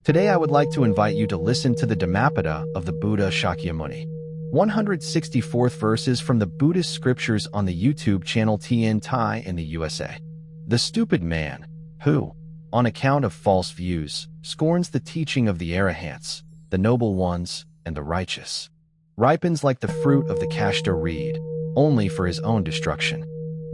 Today I would like to invite you to listen to the Dhammapada of the Buddha Shakyamuni. 164th verses from the Buddhist scriptures on the YouTube channel Thien Thai in the USA. The stupid man, who, on account of false views, scorns the teaching of the arahants, the noble ones, and the righteous, ripens like the fruit of the kashta reed, only for his own destruction.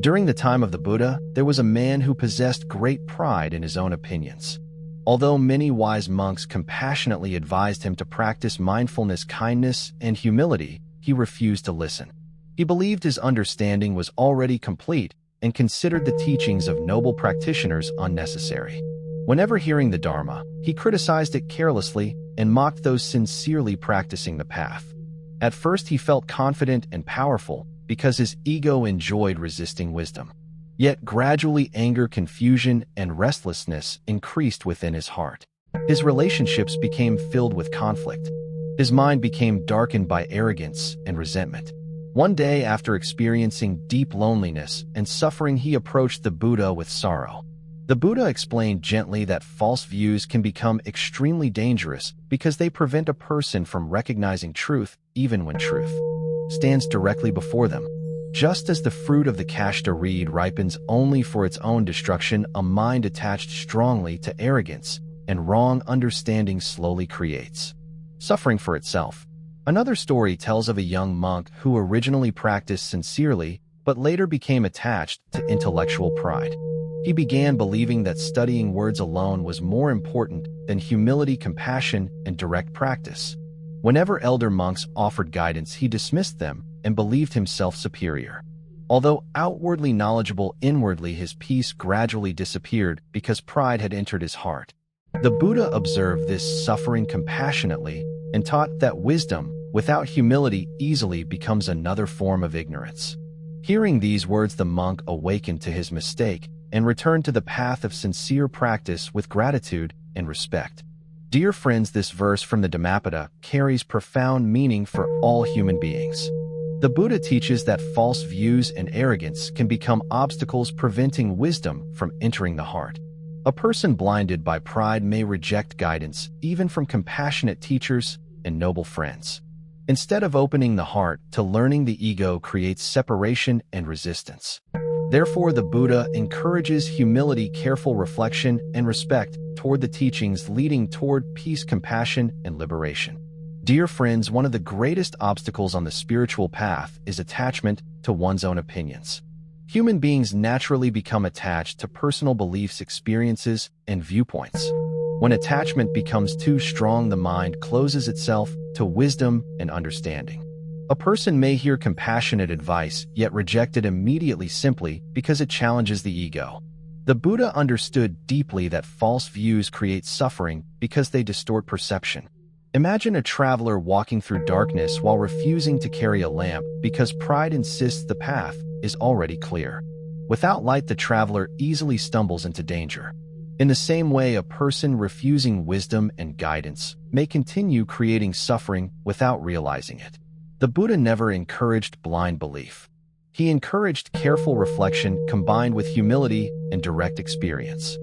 During the time of the Buddha, there was a man who possessed great pride in his own opinions. Although many wise monks compassionately advised him to practice mindfulness, kindness, and humility, he refused to listen. He believed his understanding was already complete and considered the teachings of noble practitioners unnecessary. Whenever hearing the Dharma, he criticized it carelessly and mocked those sincerely practicing the path. At first he felt confident and powerful because his ego enjoyed resisting wisdom. Yet gradually anger, confusion, and restlessness increased within his heart. His relationships became filled with conflict. His mind became darkened by arrogance and resentment. One day, after experiencing deep loneliness and suffering, he approached the Buddha with sorrow. The Buddha explained gently that false views can become extremely dangerous because they prevent a person from recognizing truth, even when truth stands directly before them. Just as the fruit of the kashta reed ripens only for its own destruction, a mind attached strongly to arrogance and wrong understanding slowly creates suffering for itself. Another story tells of a young monk who originally practiced sincerely but later became attached to intellectual pride. He began believing that studying words alone was more important than humility, compassion, and direct practice. Whenever elder monks offered guidance, he dismissed them and believed himself superior. Although outwardly knowledgeable, inwardly his peace gradually disappeared because pride had entered his heart. The Buddha observed this suffering compassionately and taught that wisdom, without humility, easily becomes another form of ignorance. Hearing these words, the monk awakened to his mistake and returned to the path of sincere practice with gratitude and respect. Dear friends, this verse from the Dhammapada carries profound meaning for all human beings. The Buddha teaches that false views and arrogance can become obstacles preventing wisdom from entering the heart. A person blinded by pride may reject guidance, even from compassionate teachers and noble friends. Instead of opening the heart to learning, the ego creates separation and resistance. Therefore, the Buddha encourages humility, careful reflection, and respect toward the teachings, leading toward peace, compassion, and liberation. Dear friends, one of the greatest obstacles on the spiritual path is attachment to one's own opinions. Human beings naturally become attached to personal beliefs, experiences, and viewpoints. When attachment becomes too strong, the mind closes itself to wisdom and understanding. A person may hear compassionate advice, yet reject it immediately simply because it challenges the ego. The Buddha understood deeply that false views create suffering because they distort perception. Imagine a traveler walking through darkness while refusing to carry a lamp because pride insists the path is already clear. Without light, the traveler easily stumbles into danger. In the same way, a person refusing wisdom and guidance may continue creating suffering without realizing it. The Buddha never encouraged blind belief. He encouraged careful reflection combined with humility and direct experience.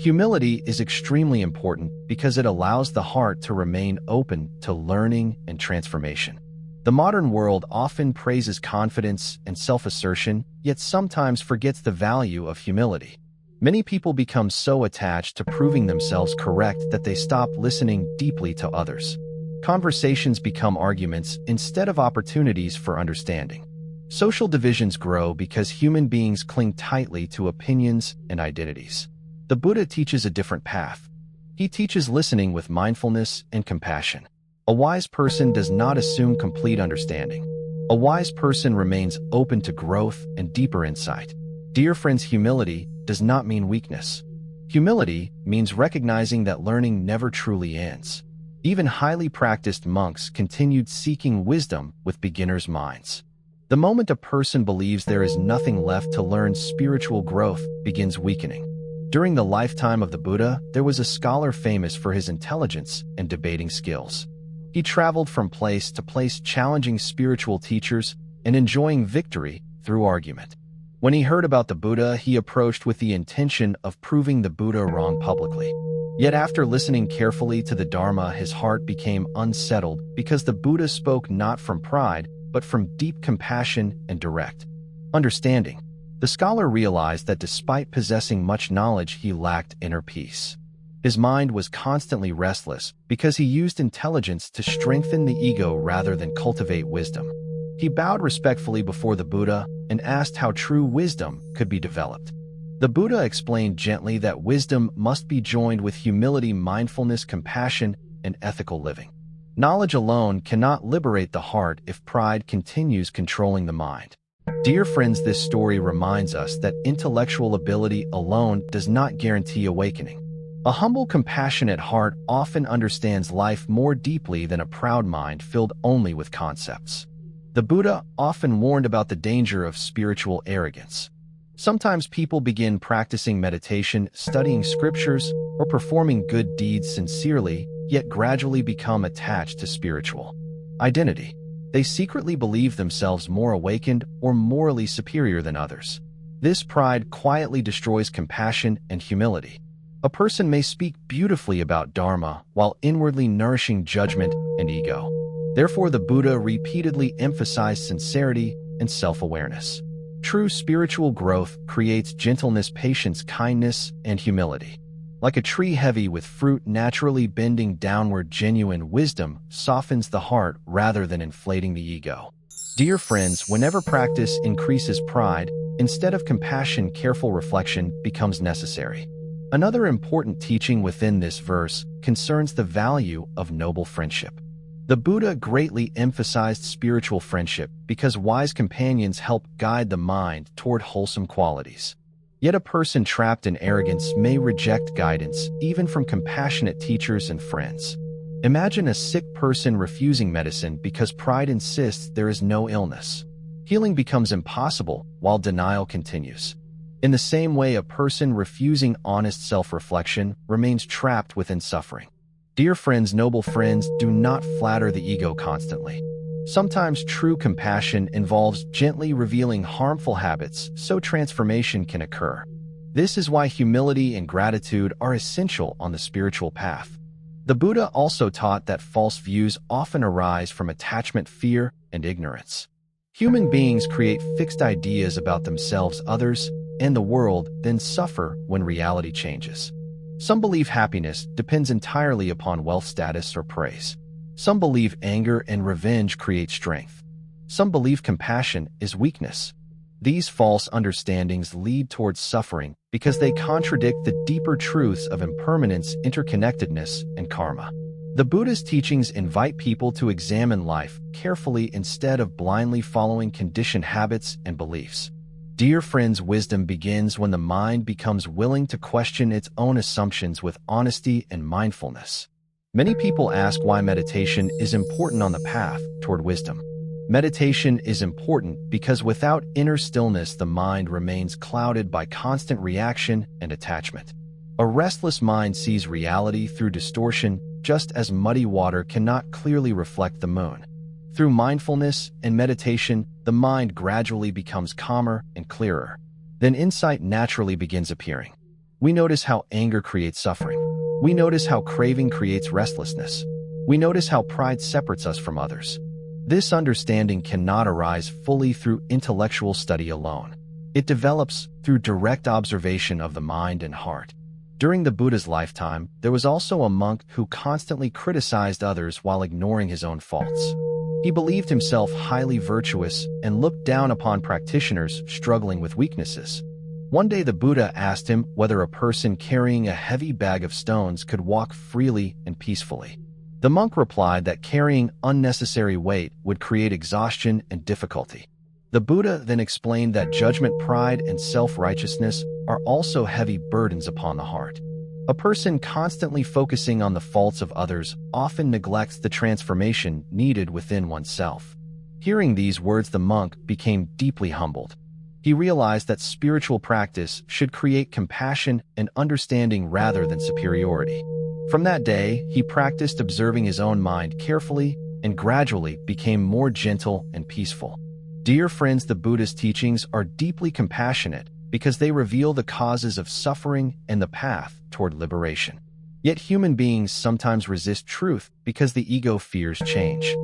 Humility is extremely important because it allows the heart to remain open to learning and transformation. The modern world often praises confidence and self-assertion, yet sometimes forgets the value of humility. Many people become so attached to proving themselves correct that they stop listening deeply to others. Conversations become arguments instead of opportunities for understanding. Social divisions grow because human beings cling tightly to opinions and identities. The Buddha teaches a different path. He teaches listening with mindfulness and compassion. A wise person does not assume complete understanding. A wise person remains open to growth and deeper insight. Dear friends, humility does not mean weakness. Humility means recognizing that learning never truly ends. Even highly practiced monks continued seeking wisdom with beginners' minds. The moment a person believes there is nothing left to learn, spiritual growth begins weakening. During the lifetime of the Buddha, there was a scholar famous for his intelligence and debating skills. He traveled from place to place, challenging spiritual teachers and enjoying victory through argument. When he heard about the Buddha, he approached with the intention of proving the Buddha wrong publicly. Yet after listening carefully to the Dharma, his heart became unsettled because the Buddha spoke not from pride, but from deep compassion and direct understanding. The scholar realized that despite possessing much knowledge, he lacked inner peace. His mind was constantly restless because he used intelligence to strengthen the ego rather than cultivate wisdom. He bowed respectfully before the Buddha and asked how true wisdom could be developed. The Buddha explained gently that wisdom must be joined with humility, mindfulness, compassion, and ethical living. Knowledge alone cannot liberate the heart if pride continues controlling the mind. Dear friends, this story reminds us that intellectual ability alone does not guarantee awakening. A humble, compassionate heart often understands life more deeply than a proud mind filled only with concepts. The Buddha often warned about the danger of spiritual arrogance. Sometimes people begin practicing meditation, studying scriptures, or performing good deeds sincerely, yet gradually become attached to spiritual identity. They secretly believe themselves more awakened or morally superior than others. This pride quietly destroys compassion and humility. A person may speak beautifully about Dharma while inwardly nourishing judgment and ego. Therefore, the Buddha repeatedly emphasized sincerity and self-awareness. True spiritual growth creates gentleness, patience, kindness, and humility. Like a tree heavy with fruit naturally bending downward, genuine wisdom softens the heart rather than inflating the ego. Dear friends, whenever practice increases pride, instead of compassion, careful reflection becomes necessary. Another important teaching within this verse concerns the value of noble friendship. The Buddha greatly emphasized spiritual friendship because wise companions help guide the mind toward wholesome qualities. Yet a person trapped in arrogance may reject guidance, even from compassionate teachers and friends. Imagine a sick person refusing medicine because pride insists there is no illness. Healing becomes impossible while denial continues. In the same way, a person refusing honest self-reflection remains trapped within suffering. Dear friends, noble friends, do not flatter the ego constantly. Sometimes true compassion involves gently revealing harmful habits so transformation can occur. This is why humility and gratitude are essential on the spiritual path. The Buddha also taught that false views often arise from attachment, fear, and ignorance. Human beings create fixed ideas about themselves, others, and the world, then suffer when reality changes. Some believe happiness depends entirely upon wealth, status, or praise. Some believe anger and revenge create strength. Some believe compassion is weakness. These false understandings lead towards suffering because they contradict the deeper truths of impermanence, interconnectedness, and karma. The Buddha's teachings invite people to examine life carefully instead of blindly following conditioned habits and beliefs. Dear friends, wisdom begins when the mind becomes willing to question its own assumptions with honesty and mindfulness. Many people ask why meditation is important on the path toward wisdom. Meditation is important because without inner stillness, the mind remains clouded by constant reaction and attachment. A restless mind sees reality through distortion, just as muddy water cannot clearly reflect the moon. Through mindfulness and meditation, the mind gradually becomes calmer and clearer. Then insight naturally begins appearing. We notice how anger creates suffering. We notice how craving creates restlessness. We notice how pride separates us from others. This understanding cannot arise fully through intellectual study alone. It develops through direct observation of the mind and heart. During the Buddha's lifetime, there was also a monk who constantly criticized others while ignoring his own faults. He believed himself highly virtuous and looked down upon practitioners struggling with weaknesses. One day the Buddha asked him whether a person carrying a heavy bag of stones could walk freely and peacefully. The monk replied that carrying unnecessary weight would create exhaustion and difficulty. The Buddha then explained that judgment, pride, and self-righteousness are also heavy burdens upon the heart. A person constantly focusing on the faults of others often neglects the transformation needed within oneself. Hearing these words, the monk became deeply humbled. He realized that spiritual practice should create compassion and understanding rather than superiority. From that day, he practiced observing his own mind carefully and gradually became more gentle and peaceful. Dear friends, the Buddha's teachings are deeply compassionate because they reveal the causes of suffering and the path toward liberation. Yet human beings sometimes resist truth because the ego fears change.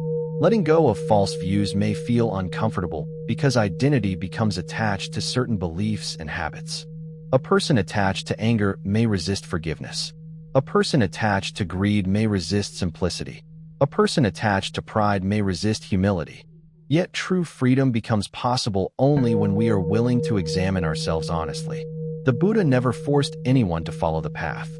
Letting go of false views may feel uncomfortable because identity becomes attached to certain beliefs and habits. A person attached to anger may resist forgiveness. A person attached to greed may resist simplicity. A person attached to pride may resist humility. Yet true freedom becomes possible only when we are willing to examine ourselves honestly. The Buddha never forced anyone to follow the path.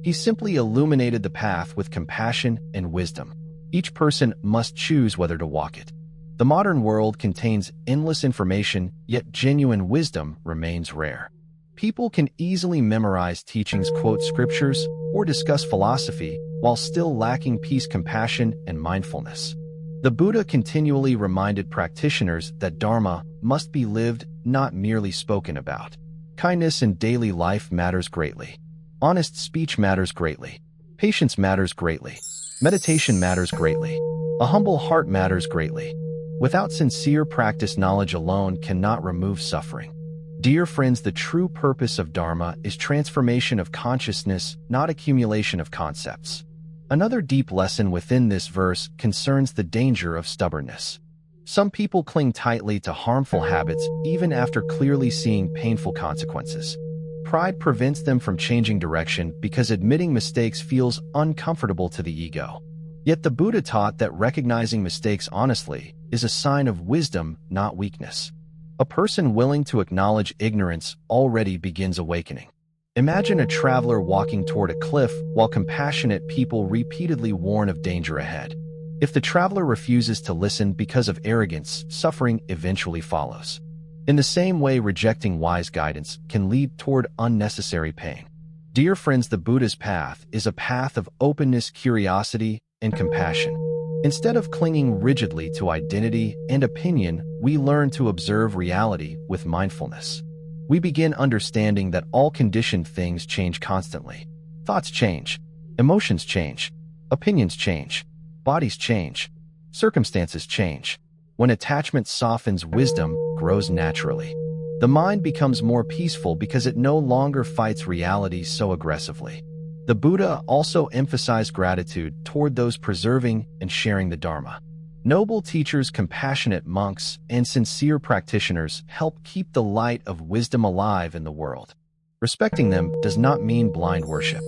He simply illuminated the path with compassion and wisdom. Each person must choose whether to walk it. The modern world contains endless information, yet genuine wisdom remains rare. People can easily memorize teachings, quote scriptures, or discuss philosophy while still lacking peace, compassion, and mindfulness. The Buddha continually reminded practitioners that Dharma must be lived, not merely spoken about. Kindness in daily life matters greatly. Honest speech matters greatly. Patience matters greatly. Meditation matters greatly. A humble heart matters greatly. Without sincere practice, knowledge alone cannot remove suffering. Dear friends, the true purpose of Dharma is transformation of consciousness, not accumulation of concepts. Another deep lesson within this verse concerns the danger of stubbornness. Some people cling tightly to harmful habits even after clearly seeing painful consequences. Pride prevents them from changing direction because admitting mistakes feels uncomfortable to the ego. Yet the Buddha taught that recognizing mistakes honestly is a sign of wisdom, not weakness. A person willing to acknowledge ignorance already begins awakening. Imagine a traveler walking toward a cliff while compassionate people repeatedly warn of danger ahead. If the traveler refuses to listen because of arrogance, suffering eventually follows. In the same way, rejecting wise guidance can lead toward unnecessary pain. Dear friends, the Buddha's path is a path of openness, curiosity, and compassion. Instead of clinging rigidly to identity and opinion, we learn to observe reality with mindfulness. We begin understanding that all conditioned things change constantly. Thoughts change, emotions change, opinions change, bodies change, circumstances change. When attachment softens, wisdom grows naturally. The mind becomes more peaceful because it no longer fights reality so aggressively. The Buddha also emphasized gratitude toward those preserving and sharing the Dharma. Noble teachers, compassionate monks, and sincere practitioners help keep the light of wisdom alive in the world. Respecting them does not mean blind worship.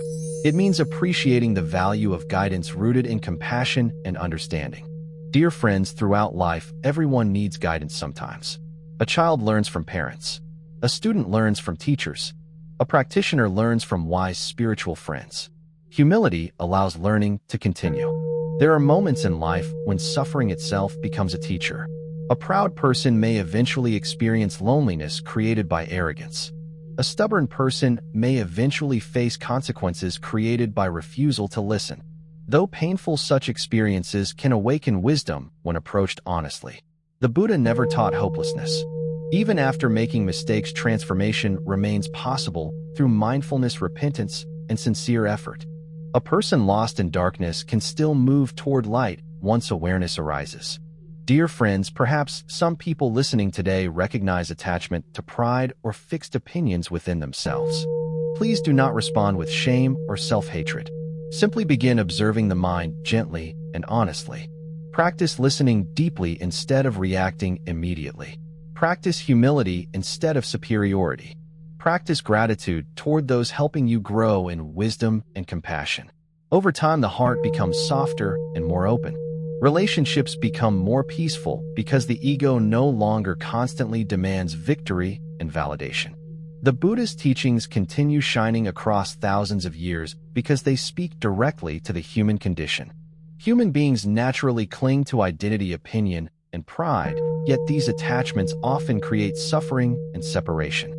It means appreciating the value of guidance rooted in compassion and understanding. Dear friends, throughout life, everyone needs guidance sometimes. A child learns from parents. A student learns from teachers. A practitioner learns from wise spiritual friends. Humility allows learning to continue. There are moments in life when suffering itself becomes a teacher. A proud person may eventually experience loneliness created by arrogance. A stubborn person may eventually face consequences created by refusal to listen. Though painful, such experiences can awaken wisdom when approached honestly. The Buddha never taught hopelessness. Even after making mistakes, transformation remains possible through mindfulness, repentance, and sincere effort. A person lost in darkness can still move toward light once awareness arises. Dear friends, perhaps some people listening today recognize attachment to pride or fixed opinions within themselves. Please do not respond with shame or self-hatred. Simply begin observing the mind gently and honestly. Practice listening deeply instead of reacting immediately. Practice humility instead of superiority. Practice gratitude toward those helping you grow in wisdom and compassion. Over time, the heart becomes softer and more open. Relationships become more peaceful because the ego no longer constantly demands victory and validation. The Buddha's teachings continue shining across thousands of years because they speak directly to the human condition. Human beings naturally cling to identity, opinion, and pride, yet these attachments often create suffering and separation.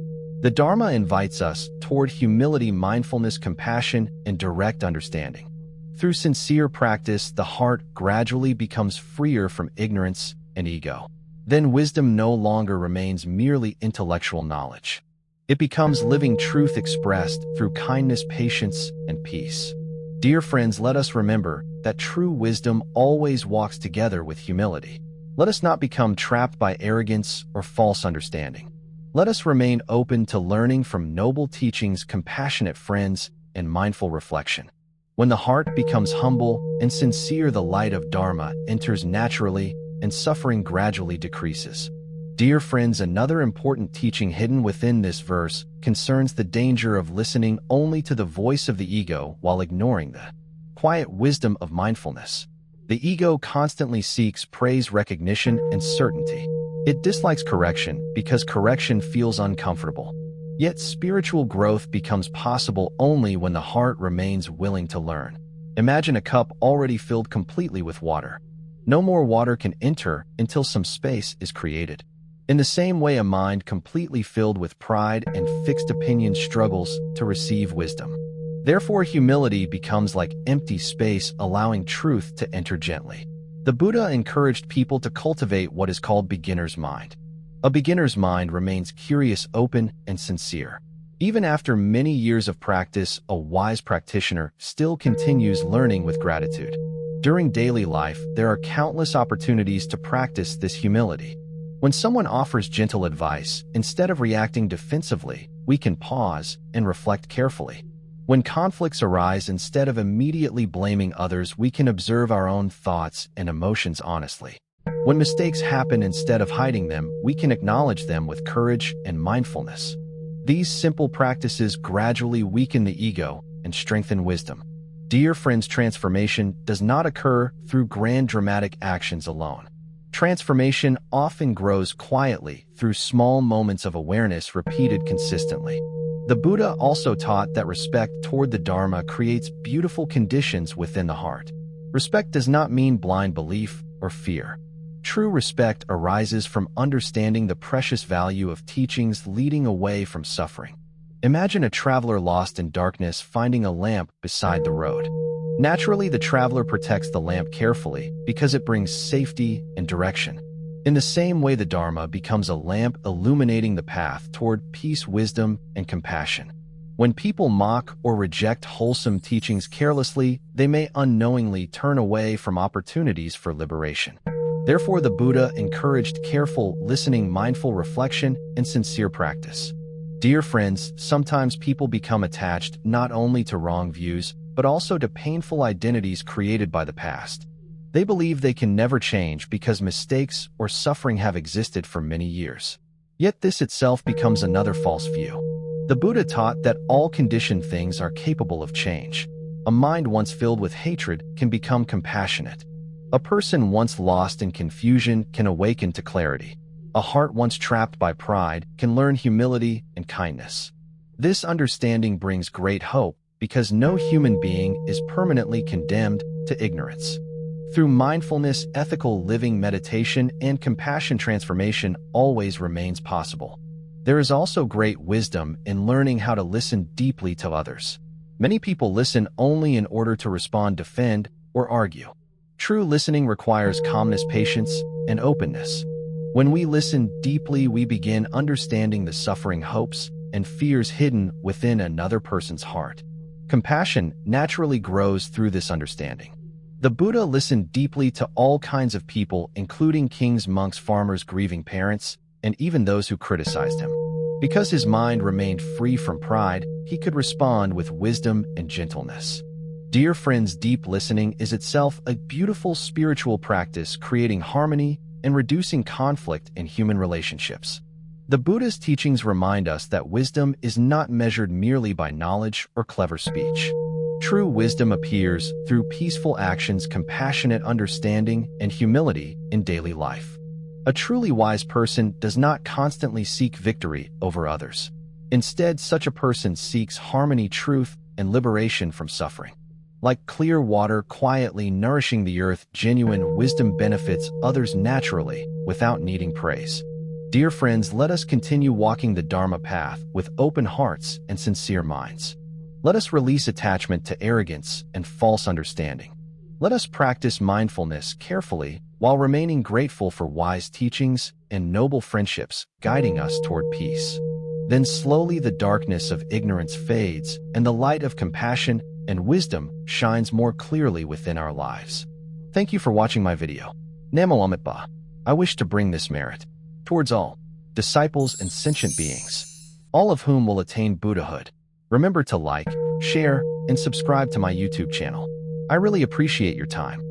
The Dharma invites us toward humility, mindfulness, compassion, and direct understanding. Through sincere practice, the heart gradually becomes freer from ignorance and ego. Then wisdom no longer remains merely intellectual knowledge. It becomes living truth expressed through kindness, patience, and peace. Dear friends, let us remember that true wisdom always walks together with humility. Let us not become trapped by arrogance or false understanding. Let us remain open to learning from noble teachings, compassionate friends, and mindful reflection. When the heart becomes humble and sincere, the light of Dharma enters naturally and suffering gradually decreases. Dear friends, another important teaching hidden within this verse concerns the danger of listening only to the voice of the ego while ignoring the quiet wisdom of mindfulness. The ego constantly seeks praise, recognition, and certainty. It dislikes correction because correction feels uncomfortable. Yet spiritual growth becomes possible only when the heart remains willing to learn. Imagine a cup already filled completely with water. No more water can enter until some space is created. In the same way, a mind completely filled with pride and fixed opinion struggles to receive wisdom. Therefore, humility becomes like empty space, allowing truth to enter gently. The Buddha encouraged people to cultivate what is called beginner's mind. A beginner's mind remains curious, open, and sincere. Even after many years of practice, a wise practitioner still continues learning with gratitude. During daily life, there are countless opportunities to practice this humility. When someone offers gentle advice, instead of reacting defensively, we can pause and reflect carefully. When conflicts arise, instead of immediately blaming others, we can observe our own thoughts and emotions honestly. When mistakes happen, instead of hiding them, we can acknowledge them with courage and mindfulness. These simple practices gradually weaken the ego and strengthen wisdom. Dear friends, transformation does not occur through grand dramatic actions alone. Transformation often grows quietly through small moments of awareness repeated consistently. The Buddha also taught that respect toward the Dharma creates beautiful conditions within the heart. Respect does not mean blind belief or fear. True respect arises from understanding the precious value of teachings leading away from suffering. Imagine a traveler lost in darkness finding a lamp beside the road. Naturally, the traveler protects the lamp carefully because it brings safety and direction. In the same way, the Dharma becomes a lamp illuminating the path toward peace, wisdom, and compassion. When people mock or reject wholesome teachings carelessly, they may unknowingly turn away from opportunities for liberation. Therefore, the Buddha encouraged careful listening, mindful reflection, and sincere practice. Dear friends, sometimes people become attached not only to wrong views, but also to painful identities created by the past. They believe they can never change because mistakes or suffering have existed for many years. Yet this itself becomes another false view. The Buddha taught that all conditioned things are capable of change. A mind once filled with hatred can become compassionate. A person once lost in confusion can awaken to clarity. A heart once trapped by pride can learn humility and kindness. This understanding brings great hope because no human being is permanently condemned to ignorance. Through mindfulness, ethical living, meditation, and compassion, transformation always remains possible. There is also great wisdom in learning how to listen deeply to others. Many people listen only in order to respond, defend, or argue. True listening requires calmness, patience, and openness. When we listen deeply, we begin understanding the suffering, hopes, and fears hidden within another person's heart. Compassion naturally grows through this understanding. The Buddha listened deeply to all kinds of people, including kings, monks, farmers, grieving parents, and even those who criticized him. Because his mind remained free from pride, he could respond with wisdom and gentleness. Dear friends, deep listening is itself a beautiful spiritual practice, creating harmony and reducing conflict in human relationships. The Buddha's teachings remind us that wisdom is not measured merely by knowledge or clever speech. True wisdom appears through peaceful actions, compassionate understanding, and humility in daily life. A truly wise person does not constantly seek victory over others. Instead, such a person seeks harmony, truth, and liberation from suffering. Like clear water quietly nourishing the earth, genuine wisdom benefits others naturally without needing praise. Dear friends, let us continue walking the Dharma path with open hearts and sincere minds. Let us release attachment to arrogance and false understanding. Let us practice mindfulness carefully while remaining grateful for wise teachings and noble friendships guiding us toward peace. Then slowly the darkness of ignorance fades and the light of compassion and wisdom shines more clearly within our lives. Thank you for watching my video. Namo Amitabha. I wish to bring this merit towards all disciples and sentient beings, all of whom will attain Buddhahood. Remember to like, share, and subscribe to my YouTube channel. I really appreciate your time.